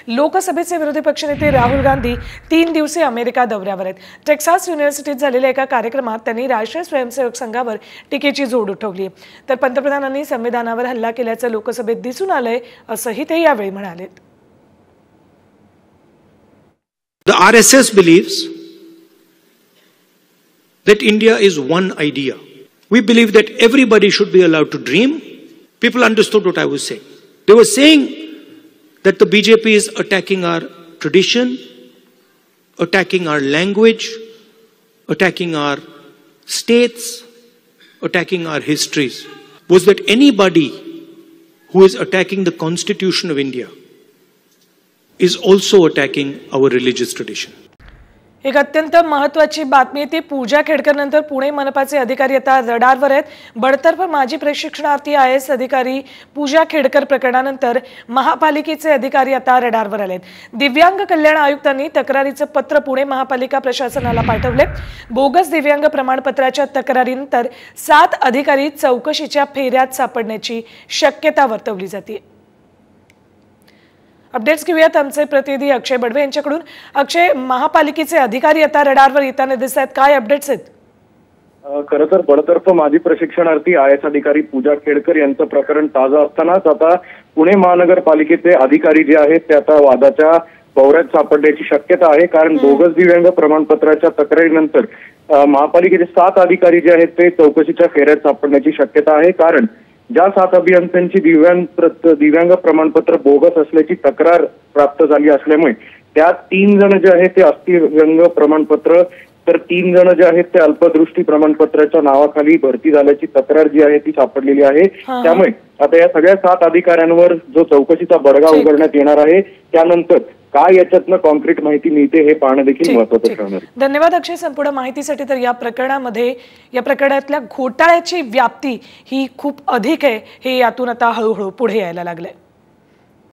लोकसभेचे विरोधी पक्षनेते राहुल गांधी 3 दिवसीय अमेरिका दौऱ्यावर आहेत। टेक्सास युनिव्हर्सिटीत झालेल्या एका कार्यक्रमात त्यांनी राष्ट्रीय स्वयंसेवक संघावर टीकेची जोड उठवली। तर पंतप्रधानांनी संविधानावर हल्ला केल्याचं लोकसभेत दिसून आलंय असंही ते यावेळी म्हणाले। The RSS believes that India is one idea. We believe that everybody should be allowed to dream. People understood what I was saying. They were saying that the BJP is attacking our tradition, attacking our language, attacking our states, attacking our histories. Was that anybody who is attacking the Constitution of India is also attacking our religious tradition. एक अत्यंत महत्त्वाची बातमी ती पूजा खेडकर नंतर पुणे मनपाचे अधिकारी आता रडारवर आहेत। बडतर्फ माजी प्रशिक्षणार्थी IAS अधिकारी पूजा खेडकर प्रकरणानंतर महापालिकेचे अधिकारी आता रडारवर आलेत। दिव्यांग कल्याण आयुक्तांनी तक्रारीचं पत्र पुणे महापालिका प्रशासनाला पाठवले। बोगस दिव्यांग प्रमाणपत्राच्या तक्रारीनंतर 7 अधिकारी चौकशीच्या फेऱ्यात सापडण्याची शक्यता वर्तवली जाते। अपडेट्स घेऊयात आमचे प्रतिनिधी अक्षय बडवे यांच्याकडून। अक्षय, महापालिकेचे अधिकारी आता रडारवर येताना दिसतात, काय अपडेट्स आहेत? खरं तर बडतर्फ माजी प्रशिक्षणार्थी IAS अधिकारी पूजा खेडकर यांचं प्रकरण ताजं असतानाच आता पुणे महानगरपालिकेचे अधिकारी जे आहेत ते आता वादाच्या भोवऱ्यात सापडण्याची शक्यता आहे। कारण बोगस दिव्यांग प्रमाणपत्राच्या तक्रारीनंतर महापालिकेचे 7 अधिकारी जे आहेत ते चौकशीच्या फेऱ्यात सापडण्याची शक्यता आहे। कारण ज्या 7 अभियंत्यांची दिव्यांग प्रमाणपत्र बोगस असल्याची तक्रार प्राप्त झाली असल्यामुळे त्यात 3 जण जे आहेत ते अस्थिव्यंग प्रमाणपत्र तर 3 जण जे आहेत ते अल्पदृष्टी प्रमाणपत्राच्या नावाखाली भरती झाल्याची तक्रार जी आहे ती सापडलेली आहे। त्यामुळे आता या सगळ्या 7 अधिकाऱ्यांवर जो चौकशीचा बडगा उघडण्यात येणार आहे त्यानंतर काय याच्यातनं कॉन्क्रीट माहिती मिळते हे पाहणं देखील महत्त्वाचं ठरणार आहे। धन्यवाद अक्षय संपूर्ण माहितीसाठी। तर या प्रकरणातल्या घोटाळ्याची व्याप्ती ही खूप अधिक आहे, हे यातून आता हळूहळू पुढे यायला लागलंय।